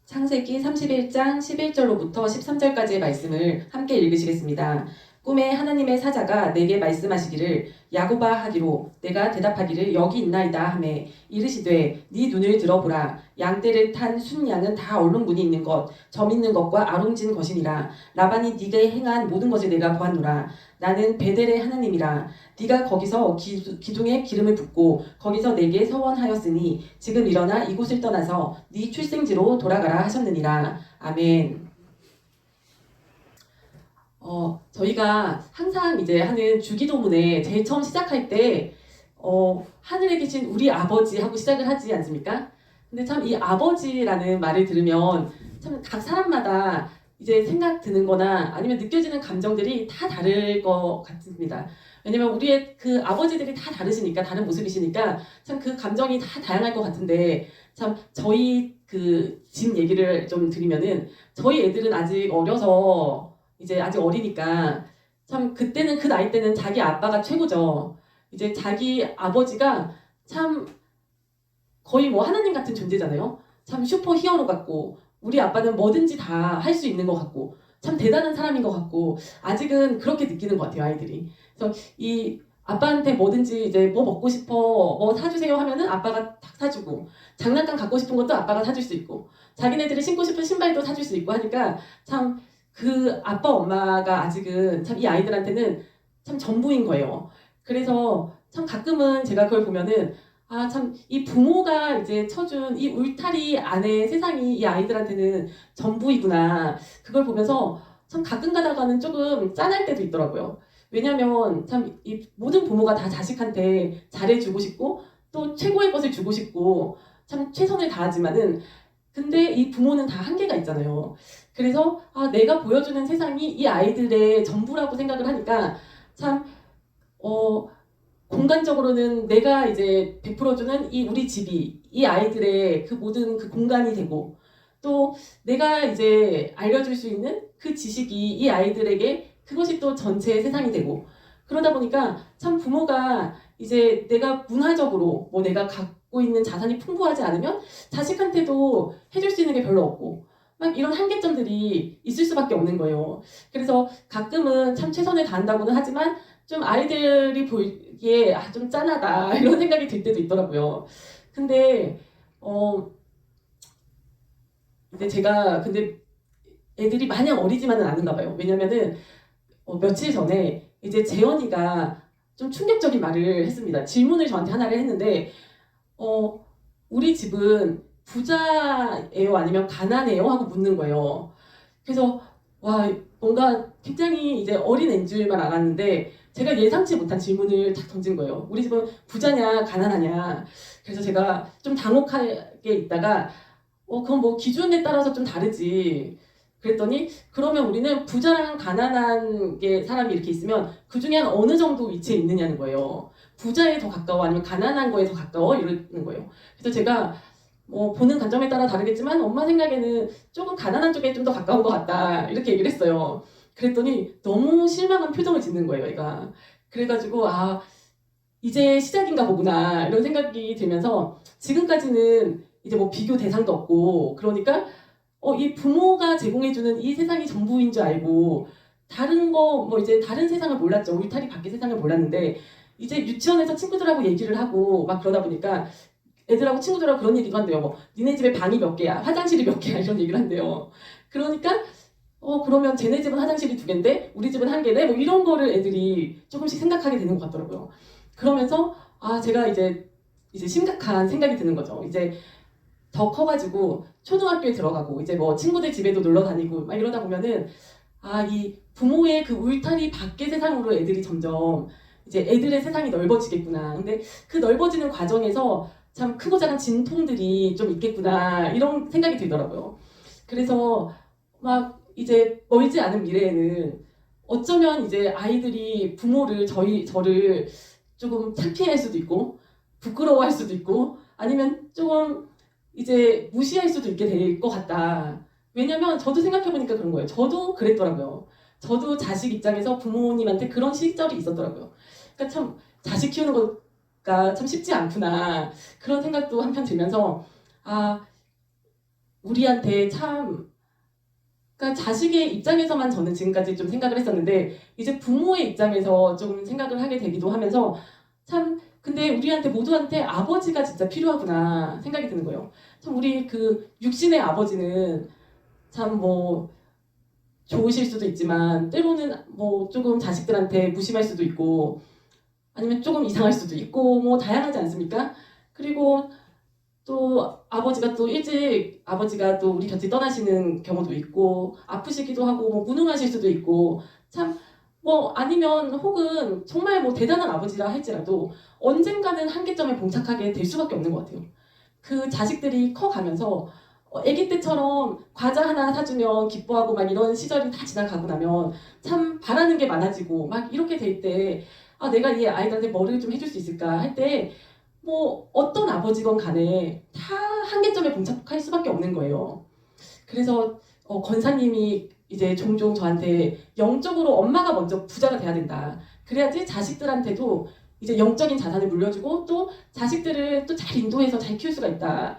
창세기 31장 11절로부터 13절까지의 말씀을 함께 읽으시겠습니다. 꿈에 하나님의 사자가 내게 말씀하시기를 야곱아 하기로 내가 대답하기를 여기 있나이다 하매 이르시되 네 눈을 들어보라 양떼를 탄 순양은 다 얼룩무늬 있는 것 점 있는 것과 아롱진 것이니라. 라반이 네가 행한 모든 것을 내가 보았노라. 나는 베델의 하나님이라. 네가 거기서 기둥에 기름을 붓고 거기서 내게 서원하였으니 지금 일어나 이곳을 떠나서 네 출생지로 돌아가라 하셨느니라. 아멘. 저희가 항상 이제 하는 주기도문에 제일 처음 시작할 때 하늘에 계신 우리 아버지 하고 시작을 하지 않습니까? 근데 참 이 아버지라는 말을 들으면 참 각 사람마다 이제 생각 드는 거나 아니면 느껴지는 감정들이 다 다를 것 같습니다. 왜냐면 우리의 그 아버지들이 다 다르시니까, 다른 모습이시니까 참 그 감정이 다 다양할 것 같은데, 참 저희 그 집 얘기를 좀 드리면은 저희 애들은 아직 어려서 이제 아직 어리니까 참 그때는 그 나이 때는 자기 아빠가 최고죠. 이제 자기 아버지가 참 거의 뭐 하나님 같은 존재잖아요. 참 슈퍼 히어로 같고 우리 아빠는 뭐든지 다 할 수 있는 것 같고 참 대단한 사람인 것 같고 아직은 그렇게 느끼는 것 같아요, 아이들이. 그래서 이 아빠한테 뭐든지 이제 뭐 먹고 싶어 뭐 사주세요 하면은 아빠가 딱 사주고 장난감 갖고 싶은 것도 아빠가 사줄 수 있고 자기네들이 신고 싶은 신발도 사줄 수 있고 하니까 참 그 아빠 엄마가 아직은 참 이 아이들한테는 참 전부인 거예요. 그래서 참 가끔은 제가 그걸 보면은 아, 참, 이 부모가 이제 쳐준 이 울타리 안에 세상이 이 아이들한테는 전부이구나. 그걸 보면서 참 가끔 가다가는 조금 짠할 때도 있더라고요. 왜냐면 참 이 모든 부모가 다 자식한테 잘해주고 싶고 또 최고의 것을 주고 싶고 참 최선을 다하지만은 근데 이 부모는 다 한계가 있잖아요. 그래서 아, 내가 보여주는 세상이 이 아이들의 전부라고 생각을 하니까 참, 공간적으로는 내가 이제 베풀어주는 이 우리 집이 이 아이들의 그 모든 그 공간이 되고 또 내가 이제 알려줄 수 있는 그 지식이 이 아이들에게 그것이 또 전체의 세상이 되고 그러다 보니까 참 부모가 이제 내가 문화적으로 뭐 내가 갖고 있는 자산이 풍부하지 않으면 자식한테도 해줄 수 있는 게 별로 없고 막 이런 한계점들이 있을 수밖에 없는 거예요. 그래서 가끔은 참 최선을 다한다고는 하지만 좀 아이들이 보기에 아, 좀 짠하다 이런 생각이 들 때도 있더라고요. 근데 근데 제가 근데 애들이 마냥 어리지만은 않은가 봐요. 왜냐면은 며칠 전에 이제 재원이가 좀 충격적인 말을 했습니다. 질문을 저한테 하나를 했는데 우리 집은 부자예요 아니면 가난해요 하고 묻는 거예요. 그래서 와 뭔가 굉장히 이제 어린 애인 줄만 알았는데 제가 예상치 못한 질문을 탁 던진 거예요. 우리 집은 부자냐 가난하냐. 그래서 제가 좀 당혹하게 있다가 그건 뭐 기준에 따라서 좀 다르지. 그랬더니 그러면 우리는 부자랑 가난한 게 사람이 이렇게 있으면 그 중에 한 어느 정도 위치에 있느냐는 거예요. 부자에 더 가까워 아니면 가난한 거에 더 가까워 이러는 거예요. 그래서 제가 보는 관점에 따라 다르겠지만 엄마 생각에는 조금 가난한 쪽에 좀 더 가까운 것 같다 이렇게 얘기를 했어요. 그랬더니 너무 실망한 표정을 짓는 거예요, 얘가. 그래가지고 아 이제 시작인가 보구나 이런 생각이 들면서 지금까지는 이제 뭐 비교 대상도 없고 그러니까 이 부모가 제공해주는 이 세상이 전부인 줄 알고 다른 거 뭐 이제 다른 세상을 몰랐죠. 울타리 밖의 세상을 몰랐는데 이제 유치원에서 친구들하고 얘기를 하고 막 그러다 보니까 애들하고 친구들하고 그런 얘기도 한대요. 뭐 니네 집에 방이 몇 개야, 화장실이 몇 개야 이런 얘기를 한대요. 그러니까 그러면 쟤네 집은 화장실이 2개인데 우리 집은 1개네 뭐 이런 거를 애들이 조금씩 생각하게 되는 것 같더라고요. 그러면서 아 제가 이제 심각한 생각이 드는 거죠. 이제 더 커가지고 초등학교에 들어가고 이제 뭐 친구들 집에도 놀러 다니고 막 이러다 보면은 아 이 부모의 그 울타리 밖의 세상으로 애들이 점점 이제 애들의 세상이 넓어지겠구나. 근데 그 넓어지는 과정에서 참 크고 작은 진통들이 좀 있겠구나 이런 생각이 들더라고요. 그래서 막 이제 멀지 않은 미래에는 어쩌면 이제 아이들이 부모를 저를 조금 창피할 수도 있고 부끄러워할 수도 있고 아니면 조금 이제 무시할 수도 있게 될 것 같다. 왜냐면 저도 생각해보니까 그런 거예요. 저도 그랬더라고요. 저도 자식 입장에서 부모님한테 그런 시절이 있었더라고요. 그러니까 참 자식 키우는 거가 참 쉽지 않구나. 그런 생각도 한편 들면서 아 우리한테 참 그러니까 자식의 입장에서만 저는 지금까지 좀 생각을 했었는데 이제 부모의 입장에서 좀 생각을 하게 되기도 하면서 참 근데 우리한테 모두한테 아버지가 진짜 필요하구나 생각이 드는 거예요. 참 우리 그 육신의 아버지는 참 뭐 좋으실 수도 있지만 때로는 뭐 조금 자식들한테 무심할 수도 있고 아니면 조금 이상할 수도 있고 뭐 다양하지 않습니까? 그리고 또 아버지가 또 일찍 아버지가 또 우리 곁을 떠나시는 경우도 있고 아프시기도 하고 뭐 무능하실 수도 있고 참 뭐 아니면 혹은 정말 뭐 대단한 아버지라 할지라도 언젠가는 한계점에 봉착하게 될 수밖에 없는 것 같아요. 그 자식들이 커가면서 아기 때처럼 과자 하나 사주면 기뻐하고 막 이런 시절이 다 지나가고 나면 참 바라는 게 많아지고 막 이렇게 될 때 아, 내가 이 아이들한테 뭐를 좀 해줄 수 있을까 할 때 뭐 어떤 아버지건 간에 다 한계점에 봉착할 수밖에 없는 거예요. 그래서 권사님이 이제 종종 저한테 영적으로 엄마가 먼저 부자가 돼야 된다. 그래야지 자식들한테도 이제 영적인 자산을 물려주고 또 자식들을 또 잘 인도해서 잘 키울 수가 있다.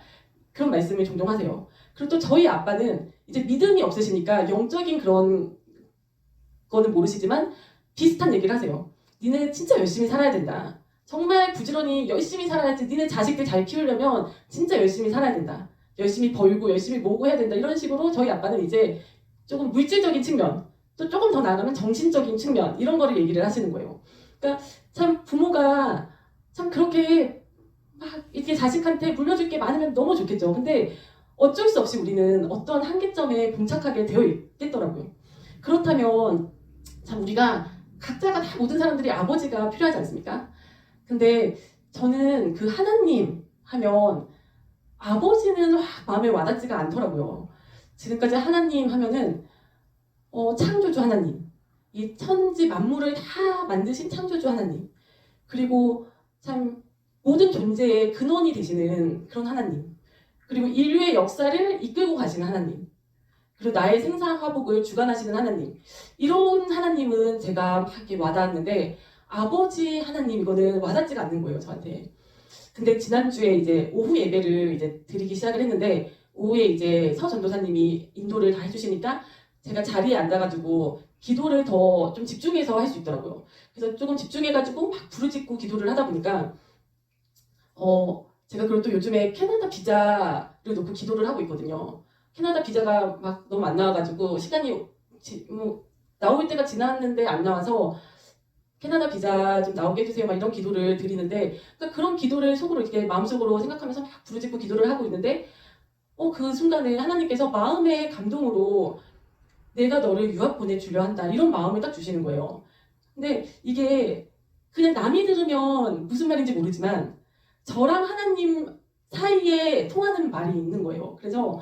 그런 말씀을 종종 하세요. 그리고 또 저희 아빠는 이제 믿음이 없으시니까 영적인 그런 거는 모르시지만 비슷한 얘기를 하세요. 니네 진짜 열심히 살아야 된다. 정말 부지런히 열심히 살아야지. 니네 자식들 잘 키우려면 진짜 열심히 살아야 된다. 열심히 벌고 열심히 모으고 해야 된다. 이런 식으로 저희 아빠는 이제 조금 물질적인 측면, 또 조금 더 나아가면 정신적인 측면 이런 거를 얘기를 하시는 거예요. 그러니까 참 부모가 참 그렇게 막 이렇게 자식한테 물려줄 게 많으면 너무 좋겠죠. 근데 어쩔 수 없이 우리는 어떤 한계점에 봉착하게 되어 있겠더라고요. 그렇다면 참 우리가 각자가 다 모든 사람들이 아버지가 필요하지 않습니까? 근데 저는 그 하나님 하면 아버지는 마음에 와닿지가 않더라고요. 지금까지 하나님 하면은 창조주 하나님, 이 천지 만물을 다 만드신 창조주 하나님, 그리고 참 모든 존재의 근원이 되시는 그런 하나님, 그리고 인류의 역사를 이끌고 가시는 하나님, 그리고 나의 생사화복을 주관하시는 하나님, 이런 하나님은 제가 막 이렇게 와닿았는데 아버지 하나님 이거는 와닿지가 않는 거예요 저한테. 근데 지난주에 이제 오후 예배를 이제 드리기 시작을 했는데 오후에 이제 서 전도사님이 인도를 다 해주시니까 제가 자리에 앉아가지고 기도를 더 좀 집중해서 할 수 있더라고요. 그래서 조금 집중해가지고 막 부르짖고 기도를 하다 보니까 제가 그리고 또 요즘에 캐나다 비자를 놓고 기도를 하고 있거든요. 캐나다 비자가 막 너무 안 나와가지고 시간이 나올 때가 지났는데 안 나와서 캐나다 비자 좀 나오게 해주세요. 막 이런 기도를 드리는데 그러니까 그런 기도를 속으로 이렇게 마음속으로 생각하면서 막 부르짖고 기도를 하고 있는데 그 순간에 하나님께서 마음의 감동으로 내가 너를 유학 보내주려 한다 이런 마음을 딱 주시는 거예요. 근데 이게 그냥 남이 들으면 무슨 말인지 모르지만 저랑 하나님 사이에 통하는 말이 있는 거예요. 그래서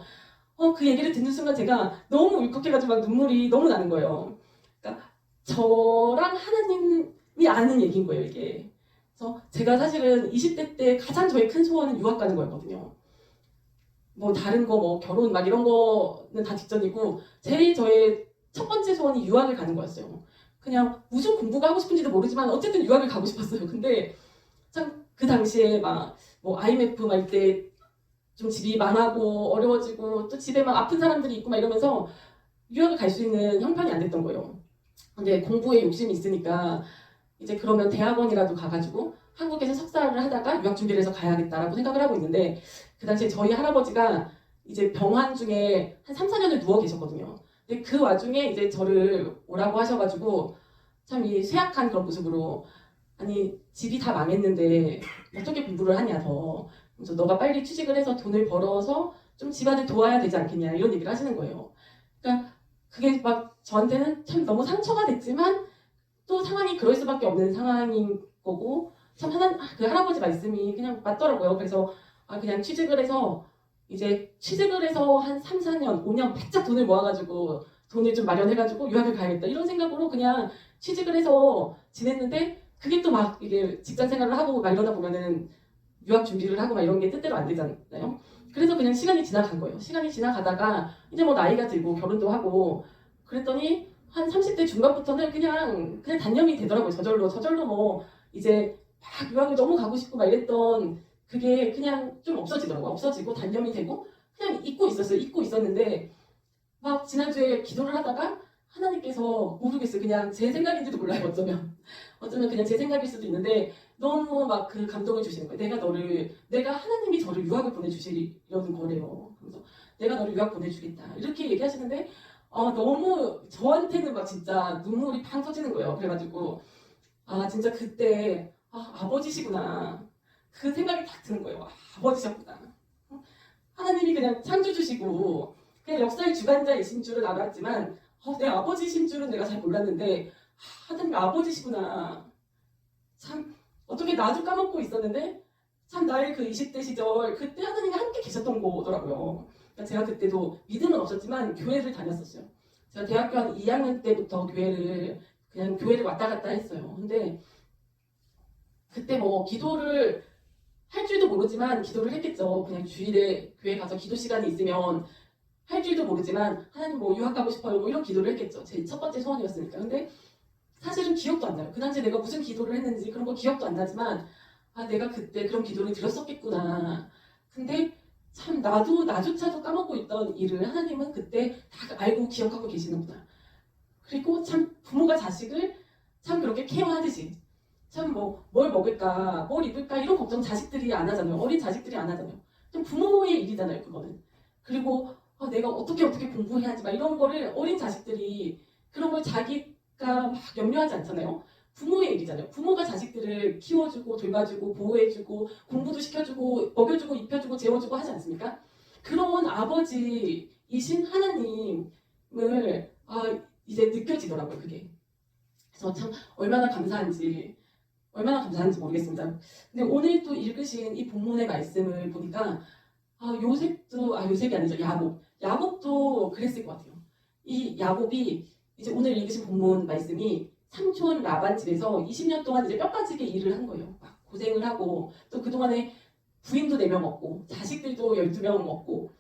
그 얘기를 듣는 순간 제가 너무 울컥해가지고 막 눈물이 너무 나는 거예요. 그러니까 저랑 하나님이 아는 얘기인 거예요, 이게. 그래서 제가 사실은 20대 때 가장 저의 큰 소원은 유학 가는 거였거든요. 뭐 다른 거 뭐 결혼 막 이런 거는 다 뒷전이고 제일 저의 첫 번째 소원이 유학을 가는 거였어요. 그냥 무슨 공부가 하고 싶은지도 모르지만 어쨌든 유학을 가고 싶었어요. 근데 참 그 당시에 막 뭐 IMF 막 이때 좀 집이 망하고 어려워지고 또 집에 막 아픈 사람들이 있고 막 이러면서 유학을 갈 수 있는 형편이 안 됐던 거예요. 근데 공부에 욕심이 있으니까 이제 그러면 대학원이라도 가가지고 한국에서 석사를 하다가 유학 준비를 해서 가야겠다라고 생각을 하고 있는데 그 당시에 저희 할아버지가 이제 병환 중에 한 3, 4년을 누워 계셨거든요. 근데 그 와중에 이제 저를 오라고 하셔가지고 참 이 쇠약한 그런 모습으로 아니 집이 다 망했는데 어떻게 공부를 하냐 더 그래서 너가 빨리 취직을 해서 돈을 벌어서 좀 집안을 도와야 되지 않겠냐 이런 얘기를 하시는 거예요. 그러니까 그게 막 저한테는 참 너무 상처가 됐지만 또 상황이 그럴 수밖에 없는 상황인 거고 참 그 할아버지 말씀이 그냥 맞더라고요. 그래서 그냥 취직을 해서 이제 취직을 해서 한 3, 4년, 5년 바짝 돈을 모아가지고 돈을 좀 마련해가지고 유학을 가야겠다 이런 생각으로 그냥 취직을 해서 지냈는데 그게 또 막 이게 직장 생활을 하고 막 이러다 보면은 유학 준비를 하고 막 이런 게 뜻대로 안 되잖아요. 그래서 그냥 시간이 지나간 거예요. 시간이 지나가다가 이제 뭐 나이가 들고 결혼도 하고 그랬더니 한 30대 중반부터는 그냥 단념이 되더라고요. 저절로 뭐 이제 막 유학을 너무 가고 싶고 막 이랬던 그게 그냥 좀 없어지더라고요. 없어지고 단념이 되고 그냥 잊고 잊고 있었는데 막 지난주에 기도를 하다가 하나님께서 모르겠어요. 그냥 제 생각인지도 몰라요. 어쩌면 그냥 제 생각일 수도 있는데 너무 막 그 감동을 주시는 거예요. 내가 하나님이 저를 유학을 보내주시려는 거래요. 그래서 내가 너를 유학 보내주겠다 이렇게 얘기하시는데 너무 저한테는 막 진짜 눈물이 팡 터지는 거예요. 그래가지고 진짜 그때 아버지시구나 그 생각이 딱 드는 거예요. 아버지셨구나. 하나님이 그냥 창조주시고 그냥 역사의 주관자이신 줄은 알았지만 내 아버지신 줄은 내가 잘 몰랐는데 하나님 아버지시구나. 참 어떻게 나도 까먹고 있었는데 참 나의 그 20대 시절 그때 하나님이 함께 계셨던 거더라고요. 그러니까 제가 그때도 믿음은 없었지만 교회를 다녔었어요. 제가 대학교 한 2학년 때부터 교회를 왔다 갔다 했어요. 근데 그때 뭐 기도를 할 줄도 모르지만 기도를 했겠죠. 그냥 주일에 교회 가서 기도 시간이 있으면 할 줄도 모르지만 하나님 뭐 유학 가고 싶어요 뭐 이런 기도를 했겠죠. 제 첫 번째 소원이었으니까. 근데 사실은 기억도 안 나요. 그 당시에 내가 무슨 기도를 했는지 그런 거 기억도 안 나지만 내가 그때 그런 기도를 드렸었겠구나. 근데 참 나조차도 까먹고 있던 일을 하나님은 그때 다 알고 기억하고 계시는구나. 그리고 참 부모가 자식을 참 그렇게 케어하듯이 참 뭘 먹을까 뭘 입을까 이런 걱정 자식들이 안 하잖아요. 어린 자식들이 안 하잖아요. 좀 부모의 일이잖아요. 그거는. 그리고 내가 어떻게 공부해야지 막 이런 거를 어린 자식들이 그런 걸 자기가 막 염려하지 않잖아요. 부모의 일이잖아요. 부모가 자식들을 키워주고 돌봐주고 보호해주고 공부도 시켜주고 먹여주고 입혀주고 재워주고 하지 않습니까? 그런 아버지이신 하나님을 이제 느껴지더라고요. 그게. 그래서 참 얼마나 감사한지 모르겠습니다. 근데 오늘 또 읽으신 이 본문의 말씀을 보니까 요셉이 아니죠. 야곱도 그랬을 것 같아요. 이 야곱이 이제 오늘 읽으신 본문 말씀이 삼촌 라반 집에서 20년 동안 이제 뼈 빠지게 일을 한 거예요. 막 고생을 하고 또 그동안에 부인도 4명 먹고 자식들도 12명 먹고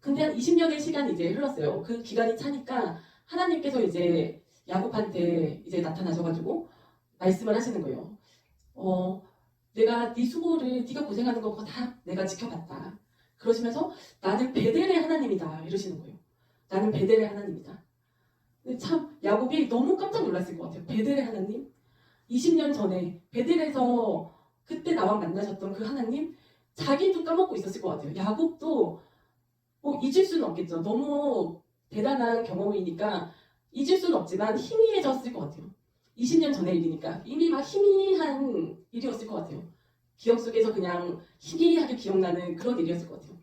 근데 한 20년의 시간이 이제 흘렀어요. 그 기간이 차니까 하나님께서 이제 야곱한테 이제 나타나셔가지고 말씀을 하시는 거예요. 내가 네 수고를 네가 고생하는 거 다 내가 지켜봤다. 그러시면서 나는 베델의 하나님이다 이러시는 거예요. 나는 베델의 하나님이다. 근데 참 야곱이 너무 깜짝 놀랐을 것 같아요. 베델의 하나님? 20년 전에 베델에서 그때 나와 만나셨던 그 하나님? 자기도 까먹고 있었을 것 같아요. 야곱도 잊을 수는 없겠죠. 너무 대단한 경험이니까 잊을 수는 없지만 희미해졌을 것 같아요. 20년 전의 일이니까 이미 막 희미한 일이었을 것 같아요. 기억 속에서 그냥 희미하게 기억나는 그런 일이었을 것 같아요.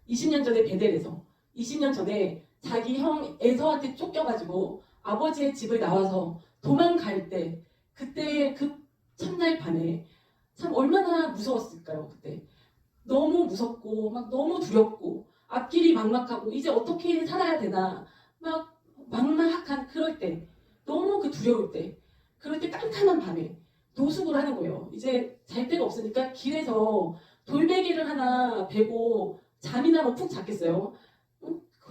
20년 전에 베델에서 20년 전에 자기 형 에서한테 쫓겨가지고 아버지의 집을 나와서 도망갈 때 그때 그 첫날 밤에 참 얼마나 무서웠을까요. 그때 너무 무섭고 막 너무 두렵고 앞길이 막막하고 이제 어떻게 살아야 되나 막 막막한 그럴 때 너무 그 두려울 때 그럴 때 깜깜한 밤에 노숙을 하는 거예요. 이제 잘 데가 없으니까 길에서 돌베개를 하나 베고 잠이나 푹 잤겠어요.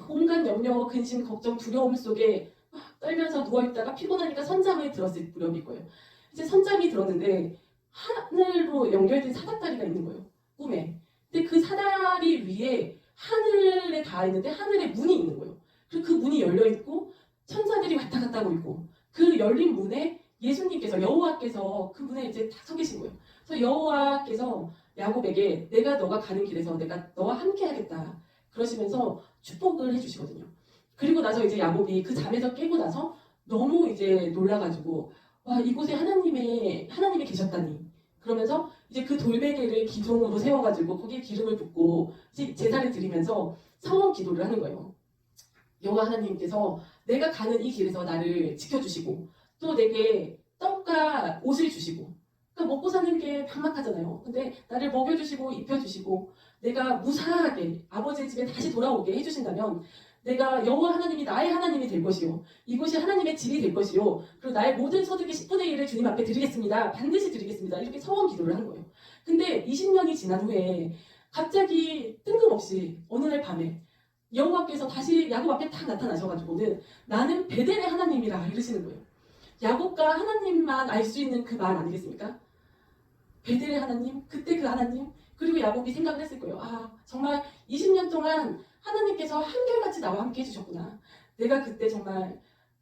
온갖 염려, 근심, 걱정, 두려움 속에 막 떨면서 누워있다가 피곤하니까 선잠을 들었을 무렵일 거예요. 이제 선잠이 들었는데 하늘로 연결된 사닥다리가 있는 거예요. 꿈에. 근데 그 사다리 위에 하늘에 닿아 있는데 하늘에 문이 있는 거예요. 그리고 그 문이 열려 있고 천사들이 왔다 갔다 하고 있고 그 열린 문에 예수님께서 여호와께서 그 문에 이제 다 서 계신 거예요. 그래서 여호와께서 야곱에게 내가 너가 가는 길에서 내가 너와 함께 하겠다 그러시면서 축복을 해주시거든요. 그리고 나서 이제 야곱이 그 잠에서 깨고 나서 너무 이제 놀라가지고 와 이곳에 하나님이 계셨다니 그러면서 이제 그 돌베개를 기둥으로 세워가지고 거기에 기름을 붓고 이제 제사를 드리면서 서원 기도를 하는 거예요. 여호와 하나님께서 내가 가는 이 길에서 나를 지켜주시고 또 내게 떡과 옷을 주시고 그러니까 먹고 사는 게 막막하잖아요. 근데 나를 먹여주시고 입혀주시고 내가 무사하게 아버지의 집에 다시 돌아오게 해주신다면 내가 여호와 하나님이 나의 하나님이 될 것이요 이곳이 하나님의 집이 될 것이요 그리고 나의 모든 소득의 10분의 1을 주님 앞에 드리겠습니다. 반드시 드리겠습니다. 이렇게 서원 기도를 하는 거예요. 근데 20년이 지난 후에 갑자기 뜬금없이 어느 날 밤에 여호와께서 다시 야곱 앞에 딱 나타나셔가지고는 나는 베델의 하나님이라 이러시는 거예요. 야곱과 하나님만 알 수 있는 그 말 아니겠습니까? 베델의 하나님, 그때 그 하나님, 그리고 야곱이 생각을 했을 거예요. 정말 20년 동안 하나님께서 한결같이 나와 함께 해주셨구나. 내가 그때 정말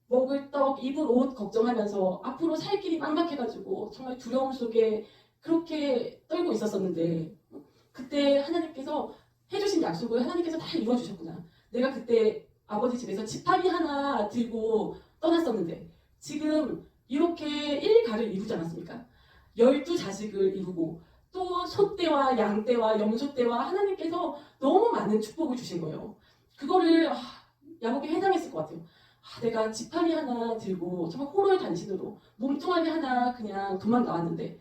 먹을 떡, 입을 옷 걱정하면서 앞으로 살 길이 막막해가지고 정말 두려움 속에 그렇게 떨고 있었었는데 그때 하나님께서 해주신 약속을 하나님께서 다 이루어주셨구나. 내가 그때 아버지 집에서 지팡이 하나 들고 떠났었는데 지금 이렇게 일가를 이루지 않았습니까? 12자식을 이루고 또 소떼와 양떼와 염소떼와 하나님께서 너무 많은 축복을 주신 거예요. 그거를 야곱이 해당했을 것 같아요. 내가 지팡이 하나 들고 정말 호로의 단신으로 몸뚱아리 하나 그냥 도망 나왔는데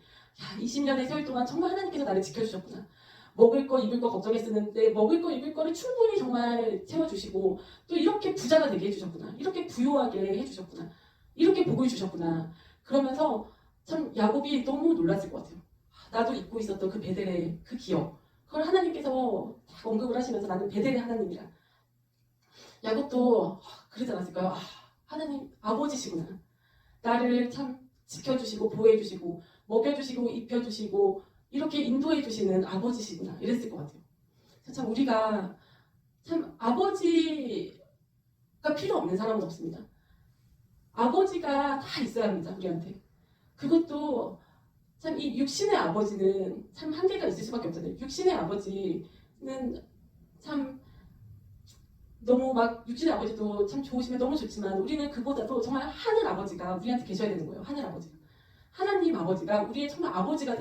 20년의 세월 동안 정말 하나님께서 나를 지켜주셨구나. 먹을 거 입을 거 걱정했었는데 먹을 거 입을 거를 충분히 정말 채워주시고 또 이렇게 부자가 되게 해주셨구나. 이렇게 부유하게 해주셨구나. 이렇게 복을 주셨구나. 그러면서 참 야곱이 너무 놀랐을 것 같아요. 나도 잊고 있었던 그 베델의 그 기억. 그걸 하나님께서 다 언급을 하시면서 나는 베델의 하나님이라. 야곱도 그러지 않았을까요? 하나님 아버지시구나. 나를 참 지켜주시고 보호해주시고 먹여주시고 입혀주시고 이렇게 인도해주시는 아버지시구나. 이랬을 것 같아요. 참 우리가 참 아버지가 필요 없는 사람은 없습니다. 아버지가 다 있어야 합니다. 우리한테. 그것도 참 이 육신의 아버지는 참 한계가 있을 수밖에 없잖아요. 육신의 아버지는 참 너무 막 육신의 아버지도 참 좋으시면 너무 좋지만 우리는 그보다도 정말 하늘 아버지가 우리한테 계셔야 되는 거예요. 하늘 아버지가. 하나님 아버지가 우리의 정말 아버지가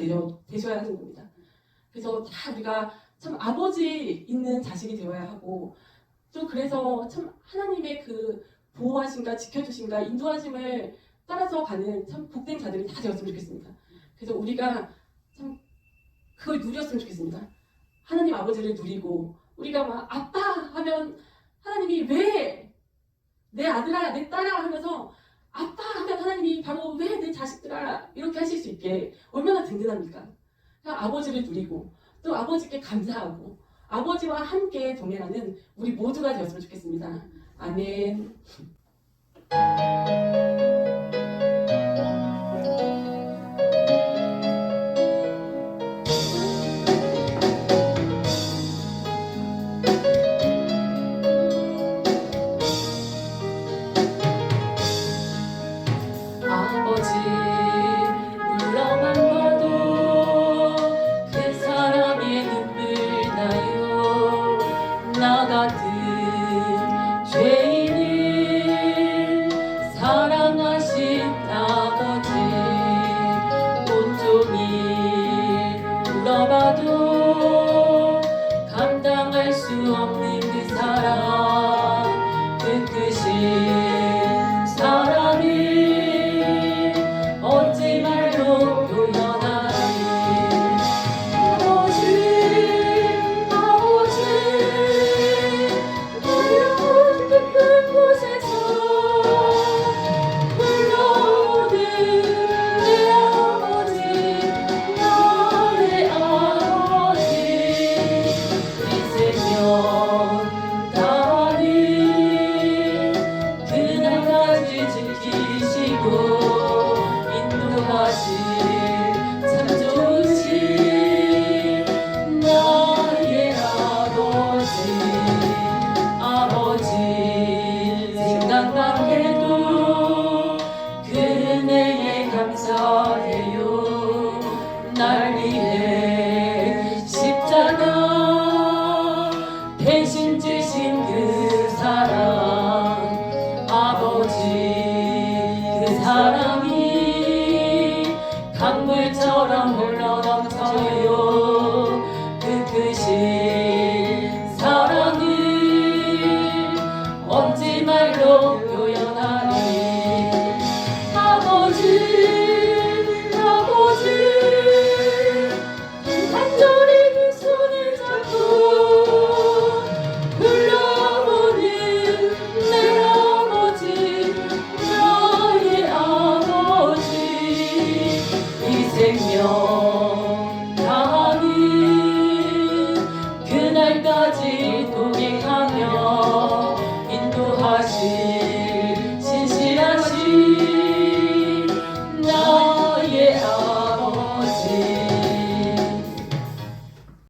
되셔야 하는 겁니다. 그래서 다 우리가 참 아버지 있는 자식이 되어야 하고 또 그래서 참 하나님의 그 보호하심과 지켜주심과 인도하심을 따라서 가는 참 복된 자들이 다 되었으면 좋겠습니다. 그래서 우리가 참 그걸 누렸으면 좋겠습니다. 하나님 아버지를 누리고 우리가 막 아빠 하면 하나님이 왜 내 아들아 내 딸아 하면서 아빠 하면 하나님이 바로 왜 내 자식들아 이렇게 하실 수 있게 얼마나 든든합니까? 그냥 아버지를 누리고 또 아버지께 감사하고 아버지와 함께 동행하는 우리 모두가 되었으면 좋겠습니다. 아멘. 아버지 물러만 봐도 그 사람의 눈물 나요. 나 같은